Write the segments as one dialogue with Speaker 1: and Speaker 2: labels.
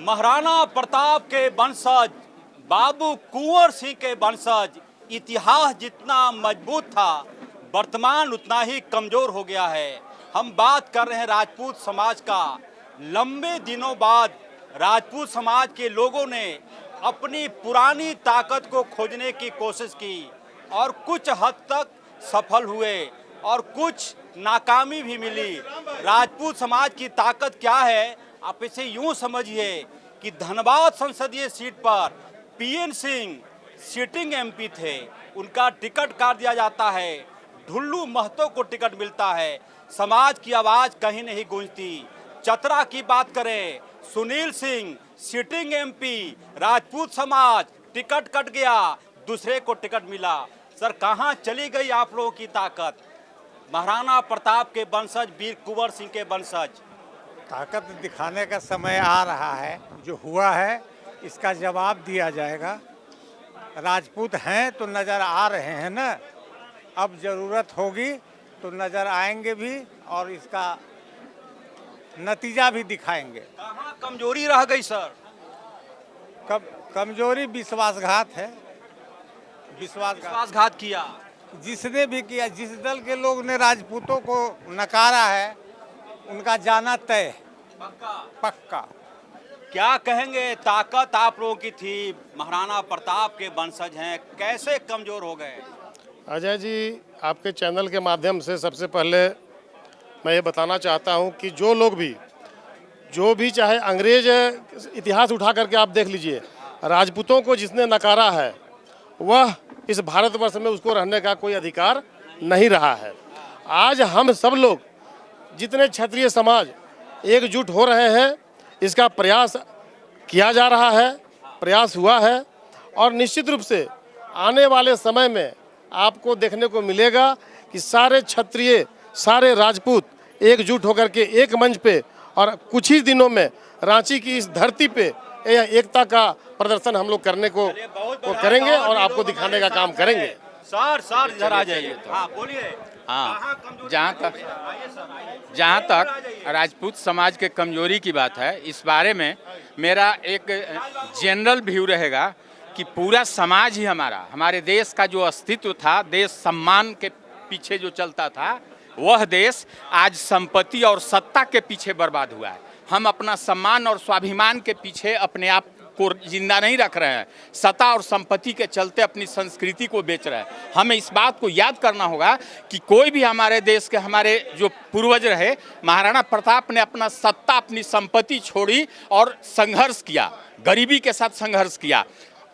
Speaker 1: महाराणा प्रताप के वंशज बाबू कुंवर सिंह के वंशज इतिहास जितना मजबूत था वर्तमान उतना ही कमजोर हो गया है। हम बात कर रहे हैं राजपूत समाज का। लंबे दिनों बाद राजपूत समाज के लोगों ने अपनी पुरानी ताकत को खोजने की कोशिश की और कुछ हद तक सफल हुए और कुछ नाकामी भी मिली। राजपूत समाज की ताकत क्या है, आप इसे यूं समझिए कि धनबाद संसदीय सीट पर पीएन सिंह सिटिंग एमपी थे, उनका टिकट काट दिया जाता है, ढुल्लू महतो को टिकट मिलता है, समाज की आवाज कहीं नहीं गूंजती। चतरा की बात करें, सुनील सिंह सिटिंग एमपी, राजपूत समाज टिकट कट गया, दूसरे को टिकट मिला। सर कहां चली गई आप लोगों की ताकत? महाराणा प्रताप के वंशज वीर कुंवर सिंह के वंशज।
Speaker 2: ताकत दिखाने का समय आ रहा है, जो हुआ है इसका जवाब दिया जाएगा। राजपूत हैं तो नज़र आ रहे हैं ना, अब ज़रूरत होगी तो नज़र आएंगे भी और इसका नतीजा भी दिखाएंगे।
Speaker 1: कहां कमजोरी रह गई सर?
Speaker 2: कमजोरी विश्वासघात है।
Speaker 1: विश्वासघात किया
Speaker 2: जिसने भी किया, जिस दल के लोग ने राजपूतों को नकारा है उनका जाना तय पक्का।
Speaker 1: क्या कहेंगे, ताकत आप लोगों की थी, महाराणा प्रताप के वंशज हैं, कैसे कमजोर हो गए?
Speaker 3: अजय जी, आपके चैनल के माध्यम से सबसे पहले मैं ये बताना चाहता हूँ कि जो भी चाहे अंग्रेज इतिहास उठा करके आप देख लीजिए, राजपूतों को जिसने नकारा है वह इस भारतवर्ष में उसको रहने का कोई अधिकार नहीं रहा है। आज हम सब लोग जितने क्षत्रिय समाज एकजुट हो रहे हैं, इसका प्रयास किया जा रहा है, प्रयास हुआ है और निश्चित रूप से आने वाले समय में आपको देखने को मिलेगा कि सारे क्षत्रिय, सारे राजपूत एकजुट होकर के एक मंच पे और कुछ ही दिनों में रांची की इस धरती पे एकता का प्रदर्शन हम लोग करने को करेंगे और आपको दिखाने का काम करेंगे।
Speaker 1: सर इधर आ जाइए। हाँ बोलिए।
Speaker 4: हाँ, जहाँ तक राजपूत समाज के कमजोरी की बात है, इस बारे में मेरा एक जनरल व्यू रहेगा कि पूरा समाज ही हमारे देश का जो अस्तित्व था, देश सम्मान के पीछे जो चलता था, वह देश आज संपत्ति और सत्ता के पीछे बर्बाद हुआ है। हम अपना सम्मान और स्वाभिमान के पीछे अपने आप को जिंदा नहीं रख रहे हैं, सत्ता और संपत्ति के चलते अपनी संस्कृति को बेच रहे हैं। हमें इस बात को याद करना होगा कि कोई भी हमारे देश के हमारे जो पूर्वज रहे, महाराणा प्रताप ने अपना सत्ता, अपनी संपत्ति छोड़ी और संघर्ष किया, गरीबी के साथ संघर्ष किया।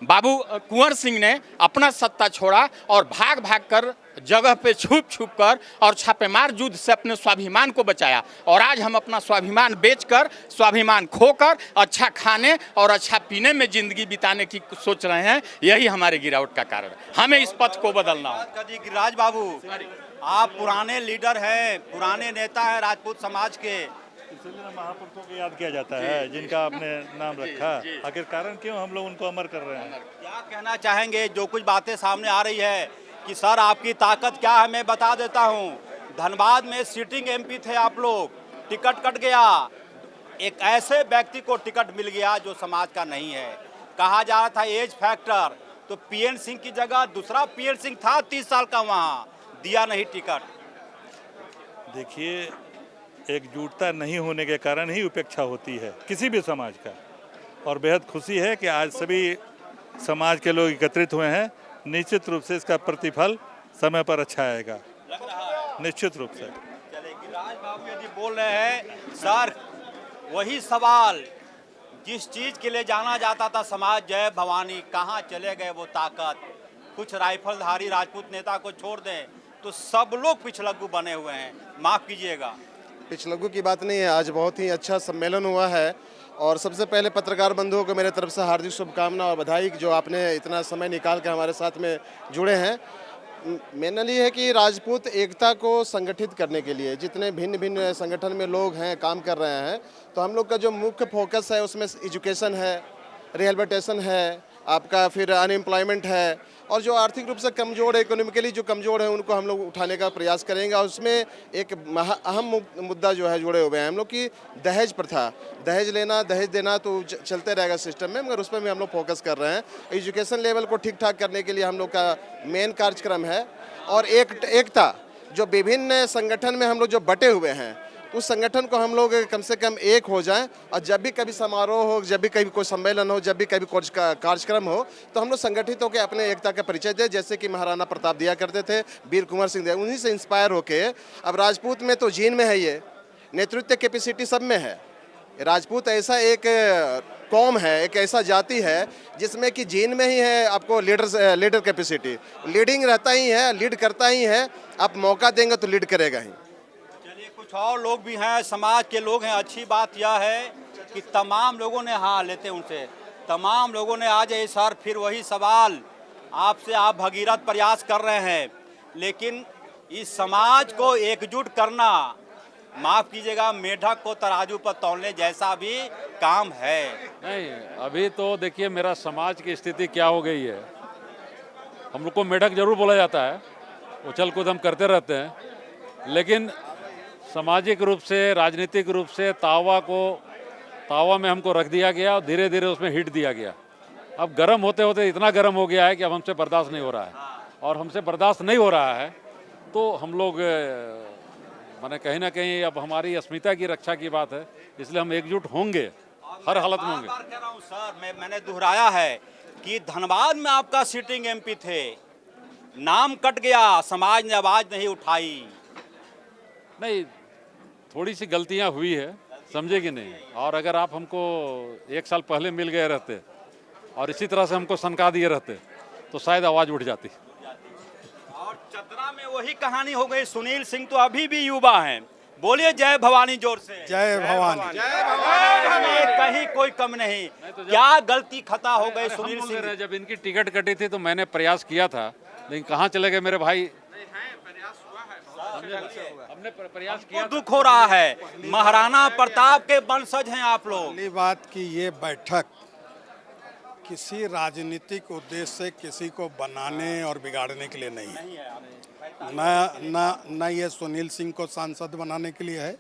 Speaker 4: बाबू कुंवर सिंह ने अपना सत्ता छोड़ा और भाग कर जगह पे छुप कर और छापेमार युद्ध से अपने स्वाभिमान को बचाया। और आज हम अपना स्वाभिमान बेचकर, स्वाभिमान खोकर अच्छा खाने और अच्छा पीने में जिंदगी बिताने की सोच रहे हैं। यही हमारे गिरावट का कारण है। हमें इस पथ को बदलना होगा।
Speaker 1: गिरिराज बाबू, आप पुराने लीडर हैं, पुराने नेता हैं राजपूत समाज के,
Speaker 5: इसलिए महापुरुषों को याद किया जाता है जिनका आपने नाम रखा। आखिर कारण क्यों हम लोग उनको अमर कर रहे हैं?
Speaker 1: क्या कहना चाहेंगे? जो कुछ बातें सामने आ रही है कि सर आपकी ताकत क्या है, मैं बता देता हूं। धनबाद में सिटिंग एमपी थे आप लोग, टिकट कट गया, एक ऐसे व्यक्ति को टिकट मिल गया जो समाज का नहीं है। कहा जा रहा था एज फैक्टर, तो पीएन सिंह की जगह दूसरा पीएन सिंह था 30 साल का, वहां दिया नहीं टिकट।
Speaker 5: देखिए, एकजुटता नहीं होने के कारण ही उपेक्षा होती है किसी भी समाज का। और बेहद खुशी है कि आज सभी समाज के लोग एकत्रित हुए हैं। निश्चित रूप से इसका प्रतिफल समय पर अच्छा आएगा, निश्चित रूप से।
Speaker 1: चलिए, गिरिराज बाबू यदि बोल रहे हैं, सर वही सवाल, जिस चीज के लिए जाना जाता था समाज, जय भवानी, कहाँ चले गए वो ताकत? कुछ राइफलधारी राजपूत नेता को छोड़ दें तो सब लोग पिछलग्गू बने हुए हैं। माफ कीजिएगा,
Speaker 6: पिछलग्गू की बात नहीं है। आज बहुत ही अच्छा सम्मेलन हुआ है और सबसे पहले पत्रकार बंधुओं को मेरे तरफ से हार्दिक शुभकामना और बधाई, जो आपने इतना समय निकाल कर हमारे साथ में जुड़े हैं। मेनली है कि राजपूत एकता को संगठित करने के लिए जितने भिन्न भिन्न संगठन में लोग हैं, काम कर रहे हैं, तो हम लोग का जो मुख्य फोकस है उसमें एजुकेशन है, रिहेबिलिटेशन है, आपका फिर अनएम्प्लॉयमेंट है, और जो आर्थिक रूप से कमज़ोर है, इकोनॉमिकली जो कमज़ोर है, उनको हम लोग उठाने का प्रयास करेंगे। और उसमें एक अहम मुद्दा जो है जुड़े हुए हैं हम लोग की दहेज प्रथा। दहेज लेना, दहेज देना तो चलते रहेगा सिस्टम में, मगर उस पर भी हम लोग फोकस कर रहे हैं। एजुकेशन लेवल को ठीक ठाक करने के लिए हम लोग का मेन कार्यक्रम है। और एकता, जो विभिन्न संगठन में हम लोग जो बटे हुए हैं, उस संगठन को हम लोग कम से कम एक हो जाएं, और जब भी कभी समारोह हो, जब भी कभी कोई सम्मेलन हो, जब भी कभी कोई कार्यक्रम हो, तो हम लोग संगठित होकर अपने एकता का परिचय दें, जैसे कि महाराणा प्रताप दिया करते थे, वीर कुंवर सिंह दिया, उन्हीं से इंस्पायर होके। अब राजपूत में तो जीन में है, ये नेतृत्व कैपेसिटी सब में है। राजपूत ऐसा एक कौम है, एक ऐसा जाति है जिसमें कि जीन में ही है आपको लीडर कैपेसिटी, लीडिंग रहता ही है, लीड करता ही है। आप मौका देंगे तो लीड करेगा ही।
Speaker 1: कुछ और लोग भी हैं, समाज के लोग हैं। अच्छी बात यह है कि तमाम लोगों ने, हाँ लेते हैं उनसे, तमाम लोगों ने आज ये सर फिर वही सवाल आपसे, आप भगीरथ प्रयास कर रहे हैं, लेकिन इस समाज को एकजुट करना, माफ़ कीजिएगा, मेढक को तराजू पर तौलने जैसा भी काम है।
Speaker 7: नहीं, अभी तो देखिए मेरा समाज की स्थिति क्या हो गई है। हम लोग को मेढक जरूर बोला जाता है, उछल कूद हम करते रहते हैं, लेकिन सामाजिक रूप से, राजनीतिक रूप से तावा में हमको रख दिया गया और धीरे धीरे उसमें हिट दिया गया। अब गर्म होते होते इतना गर्म हो गया है कि अब हमसे बर्दाश्त नहीं हो रहा है, और हमसे बर्दाश्त नहीं हो रहा है तो हम लोग माने कहीं ना कहीं अब हमारी अस्मिता की रक्षा की बात है, इसलिए हम एकजुट होंगे, हर हालत में होंगे।
Speaker 1: बार कह रहा हूं सर, मैंने दोहराया है कि धनबाद में आपका सिटिंग एमपी थे, नाम कट गया, समाज ने आवाज नहीं उठाई।
Speaker 7: नहीं, थोड़ी सी गलतियां हुई है, समझे कि नहीं। और अगर आप हमको 1 साल पहले मिल गए रहते और इसी तरह से हमको सनका दिए रहते तो शायद आवाज़ उठ जाती।
Speaker 1: और चतरा में वही कहानी हो गई। सुनील सिंह तो अभी भी युवा हैं, बोलिए जय भवानी जोर से।
Speaker 2: जय भवानी।
Speaker 1: कहीं कोई कम नहीं। क्या गलती खता हो गई सुनील सिंह?
Speaker 7: जब इनकी टिकट कटी थी तो मैंने प्रयास किया था, लेकिन कहाँ चले गए मेरे भाई। हमने प्रयास किया,
Speaker 1: दुख हो रहा है। महाराणा प्रताप के वंशज हैं आप लोग।
Speaker 8: पहली बात कि ये बैठक किसी राजनीतिक उद्देश्य से किसी को बनाने और बिगाड़ने के लिए नहीं है। न ये सुनील सिंह को सांसद बनाने के लिए है,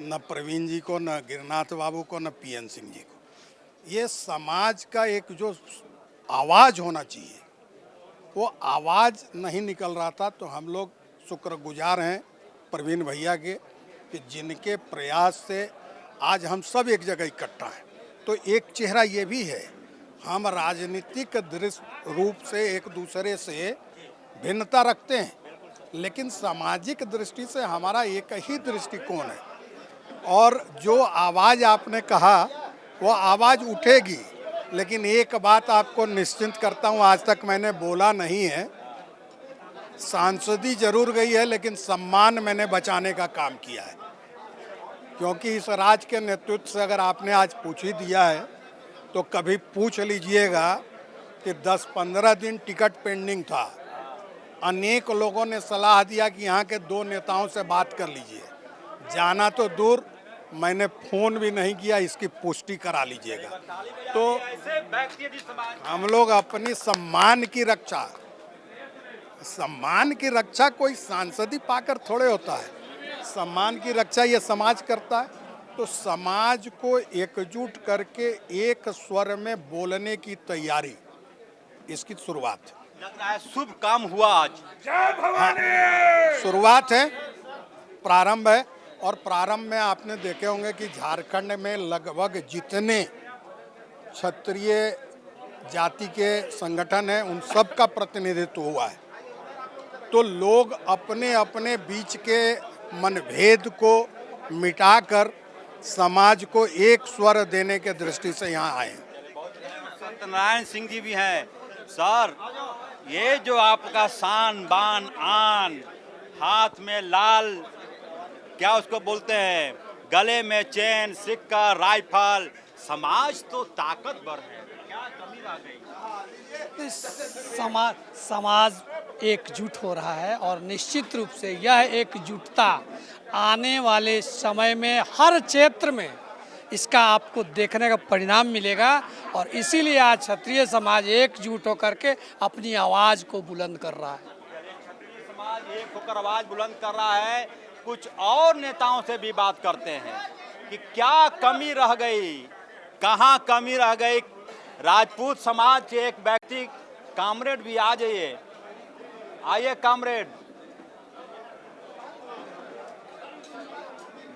Speaker 8: न प्रवीण जी को, न गिरनाथ बाबू को, न पीएन सिंह जी को। ये समाज का एक जो आवाज़ होना चाहिए, वो आवाज़ नहीं निकल रहा था। तो हम लोग शुक्रगुजार हैं प्रवीण भैया के कि जिनके प्रयास से आज हम सब एक जगह इकट्ठा हैं। तो एक चेहरा ये भी है, हम राजनीतिक रूप से एक दूसरे से भिन्नता रखते हैं, लेकिन सामाजिक दृष्टि से हमारा एक ही दृष्टिकोण है। और जो आवाज़ आपने कहा वो आवाज़ उठेगी, लेकिन एक बात आपको निश्चिंत करता हूँ, आज तक मैंने बोला नहीं है, सांसदी जरूर गई है लेकिन सम्मान मैंने बचाने का काम किया है। क्योंकि इस राज्य के नेतृत्व से अगर आपने आज पूछ ही दिया है तो कभी पूछ लीजिएगा कि 10-15 दिन टिकट पेंडिंग था। अनेक लोगों ने सलाह दिया कि यहाँ के 2 नेताओं से बात कर लीजिए। जाना तो दूर, मैंने फ़ोन भी नहीं किया, इसकी पुष्टि करा लीजिएगा। तो हम लोग अपनी सम्मान की रक्षा कोई सांसदी पाकर थोड़े होता है। सम्मान की रक्षा ये समाज करता है। तो समाज को एकजुट करके एक स्वर में बोलने की तैयारी, इसकी शुरुआत
Speaker 1: लग रहा है शुभ काम हुआ आज।
Speaker 8: शुरुआत है, प्रारंभ है। और प्रारंभ में आपने देखे होंगे कि झारखंड में लगभग जितने क्षत्रिय जाति के संगठन हैं उन सब का प्रतिनिधित्व हुआ है। तो लोग अपने अपने बीच के मनभेद को मिटाकर समाज को एक स्वर देने के दृष्टि से यहाँ आए।
Speaker 1: सत्यनारायण सिंह जी भी हैं। सर, ये जो आपका शान बान आन, हाथ में लाल, क्या उसको बोलते हैं, गले में चेन, सिक्का, राइफल, समाज तो ताकतवर है, क्या कमी रह गई?
Speaker 9: समाज एकजुट हो रहा है और निश्चित रूप से यह एकजुटता आने वाले समय में हर क्षेत्र में इसका आपको देखने का परिणाम मिलेगा। और इसीलिए आज क्षत्रिय समाज एकजुट होकर के अपनी आवाज़ को बुलंद कर रहा है।
Speaker 1: समाज एक होकर आवाज बुलंद कर रहा है। कुछ और नेताओं से भी बात करते हैं कि क्या कमी रह गई, कहाँ कमी रह गई। राजपूत समाज के एक व्यक्ति कामरेड भी आ जाइए, आइए कामरेड।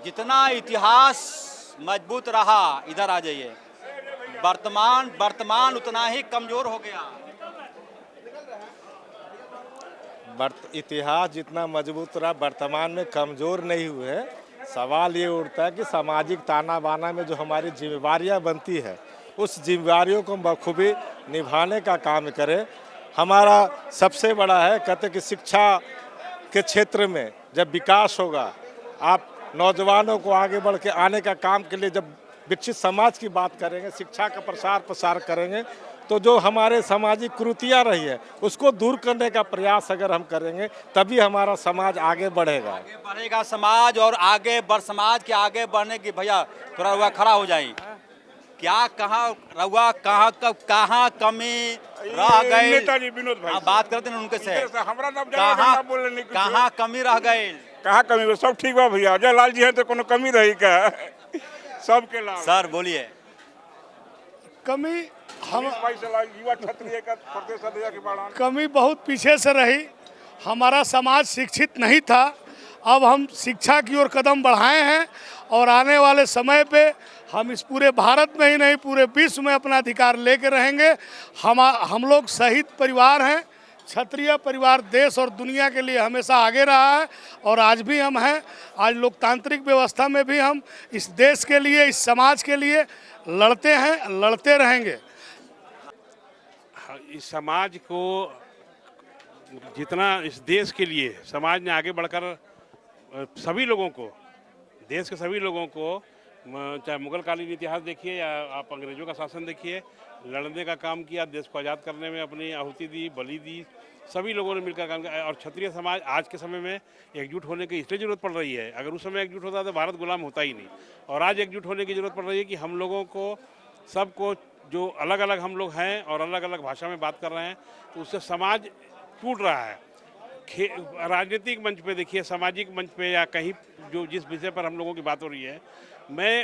Speaker 1: जितना इतिहास मजबूत रहा, इधर आ जाइए। वर्तमान उतना ही कमजोर हो गया।
Speaker 10: इतिहास जितना मजबूत रहा, वर्तमान में कमज़ोर नहीं हुए। सवाल ये उठता है कि सामाजिक ताना बाना में जो हमारी जिम्मेवारियां बनती है, उस जिम्मेवारियों को बखूबी निभाने का काम करें। हमारा सबसे बड़ा है, कहते कि शिक्षा के क्षेत्र में जब विकास होगा, आप नौजवानों को आगे बढ़ के आने का काम के लिए जब विकसित समाज की बात करेंगे, शिक्षा का प्रसार प्रसार करेंगे, तो जो हमारे सामाजिक कुरीतियाँ रही है उसको दूर करने का प्रयास अगर हम करेंगे, तभी हमारा समाज आगे बढ़ेगा।
Speaker 1: आगे बढ़ेगा समाज। और समाज के आगे बढ़ने की, भैया थोड़ा रुआ खड़ा हो जाए। क्या कहाँ रहुआ, कहाँ कमी रह गई?
Speaker 11: नेताजी विनोद भाई
Speaker 1: बात करते हैं उनके से।
Speaker 11: हमरा नाम
Speaker 1: कहाँ कमी रह गई?
Speaker 11: कहाँ कमी? सब ठीक बा भैया। अजय लाल जी है तो कोनो कमी रही का? सबके लाभ।
Speaker 1: सर बोलिए।
Speaker 9: कमी
Speaker 11: युवा क्षत्रिय का प्रदेश अध्यक्ष के बाड़ान।
Speaker 9: कमी बहुत पीछे से रही। हमारा समाज शिक्षित नहीं था। अब हम शिक्षा की ओर कदम बढ़ाए हैं और आने वाले समय पे हम इस पूरे भारत में ही नहीं, पूरे विश्व में अपना अधिकार लेके रहेंगे। हम लोग शहीद परिवार हैं। क्षत्रिय परिवार देश और दुनिया के लिए हमेशा आगे रहा है और आज भी हम हैं। आज लोकतांत्रिक व्यवस्था में भी हम इस देश के लिए, इस समाज के लिए लड़ते हैं, लड़ते रहेंगे।
Speaker 12: इस समाज को जितना इस देश के लिए समाज ने आगे बढ़कर सभी लोगों को, देश के सभी लोगों को, चाहे मुगल कालीन इतिहास देखिए या आप अंग्रेजों का शासन देखिए, लड़ने का काम किया, देश को आज़ाद करने में अपनी आहुति दी, बलि दी, सभी लोगों ने मिलकर काम किया। और क्षत्रिय समाज आज के समय में एकजुट होने की इसलिए ज़रूरत पड़ रही है। अगर उस समय एकजुट होता तो भारत गुलाम होता ही नहीं। और आज एकजुट होने की ज़रूरत पड़ रही है कि हम लोगों को, सबको, जो अलग अलग हम लोग हैं और अलग अलग भाषा में बात कर रहे हैं, तो उससे समाज टूट रहा है। राजनीतिक मंच पे देखिए, सामाजिक मंच पे या कहीं जो जिस विषय पर हम लोगों की बात हो रही है, मैं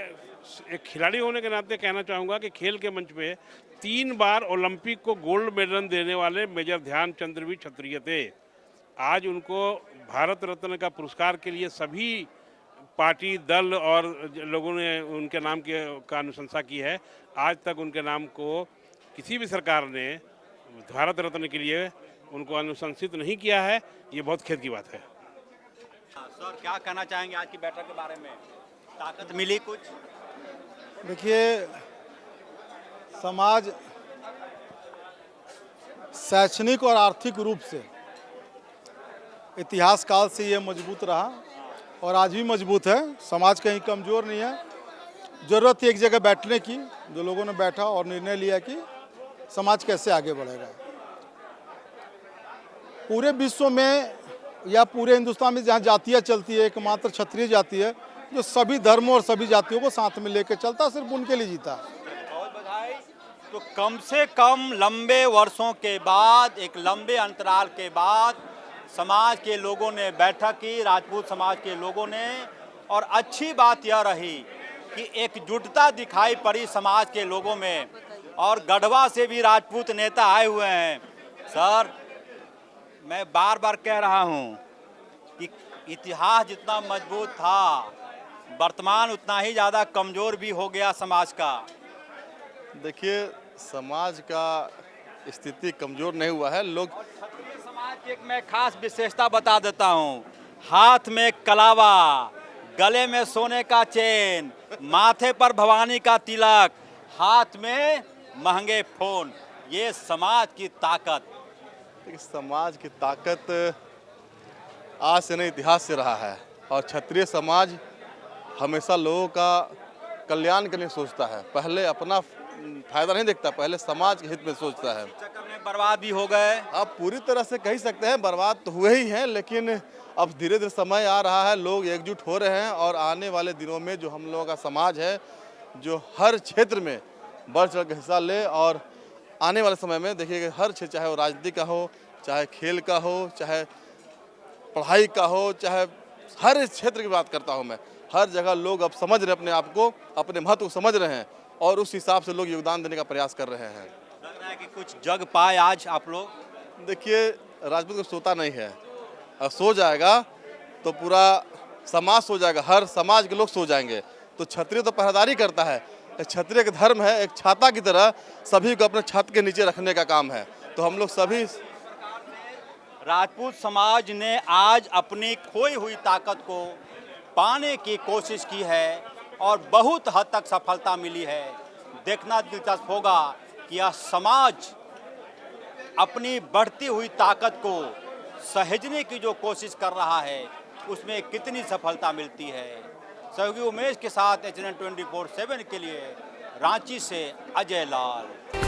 Speaker 12: एक खिलाड़ी होने के नाते कहना चाहूँगा कि खेल के मंच पे 3 बार ओलंपिक को गोल्ड मेडल देने वाले मेजर ध्यानचंद भी क्षत्रिय थे। आज उनको भारत रत्न का पुरस्कार के लिए सभी पार्टी, दल और लोगों ने उनके नाम का अनुशंसा की है। आज तक उनके नाम को किसी भी सरकार ने भारत रत्न के लिए उनको अनुशंसित नहीं किया है। ये बहुत खेद की बात है।
Speaker 1: सर क्या कहना चाहेंगे आज की बैठक के बारे में? ताकत मिली कुछ?
Speaker 8: देखिए, समाज शैक्षणिक और आर्थिक रूप से इतिहास काल से ये मजबूत रहा और आज भी मजबूत है। समाज कहीं कमज़ोर नहीं है। ज़रूरत थी एक जगह बैठने की, जो लोगों ने बैठा और निर्णय लिया कि समाज कैसे आगे बढ़ेगा। पूरे विश्व में या पूरे हिंदुस्तान में जहाँ जातियाँ चलती है, एकमात्र क्षत्रिय जाति है जो सभी धर्मों और सभी जातियों को साथ में लेकर चलता, सिर्फ उनके लिए जीता।
Speaker 1: बहुत बधाई। तो कम से कम लंबे वर्षों के बाद, एक लंबे अंतराल के बाद समाज के लोगों ने बैठक की, राजपूत समाज के लोगों ने, और अच्छी बात यह रही कि एकजुटता दिखाई पड़ी समाज के लोगों में। और गढ़वा से भी राजपूत नेता आए हुए हैं। सर मैं बार बार कह रहा हूं कि इतिहास जितना मजबूत था, वर्तमान उतना ही ज़्यादा कमज़ोर भी हो गया समाज का।
Speaker 6: देखिए, समाज का स्थिति कमज़ोर नहीं हुआ है। लोग
Speaker 1: क्षत्रिय समाज की एक मैं खास विशेषता बता देता हूं। हाथ में कलावा, गले में सोने का चेन, माथे पर भवानी का तिलक, हाथ में महंगे फोन, ये समाज की ताकत।
Speaker 6: समाज की ताकत आज से नहीं, इतिहास से रहा है। और क्षत्रिय समाज हमेशा लोगों का कल्याण के लिए सोचता है। पहले अपना फायदा नहीं देखता, पहले समाज के हित में सोचता है।
Speaker 1: चक्कर में बर्बाद भी हो गए।
Speaker 6: आप पूरी तरह से कह सकते हैं बर्बाद तो हुए ही हैं, लेकिन अब धीरे धीरे समय आ रहा है, लोग एकजुट हो रहे हैं और आने वाले दिनों में जो हम लोगों का समाज है
Speaker 13: जो हर क्षेत्र में बढ़ चढ़ कर हिस्सा ले और आने वाले समय में देखिए कि हर क्षेत्र, चाहे वो राजनीति का हो, चाहे खेल का हो, चाहे पढ़ाई का हो, चाहे हर इस क्षेत्र की बात करता हूँ मैं, हर जगह लोग अब समझ रहे हैं अपने आप को, अपने महत्व को समझ रहे हैं और उस हिसाब से लोग योगदान देने का प्रयास कर रहे हैं।
Speaker 1: लग रहा है कि कुछ जग पाए आज आप लोग।
Speaker 13: देखिए, राजपूत को सोता नहीं है, और सो जाएगा तो पूरा समाज सो जाएगा, हर समाज के लोग सो जाएंगे। तो क्षत्रिय तो पहरेदारी करता है, क्षत्रिय का धर्म है एक छाता की तरह सभी को अपने छत के नीचे रखने का काम है। तो हम लोग सभी
Speaker 1: राजपूत समाज ने आज अपनी खोई हुई ताकत को पाने की कोशिश की है और बहुत हद तक सफलता मिली है। देखना दिलचस्प होगा कि यह समाज अपनी बढ़ती हुई ताकत को सहेजने की जो कोशिश कर रहा है उसमें कितनी सफलता मिलती है। सहयोगी उमेश के साथ HN 24/7 के लिए रांची से अजय लाल।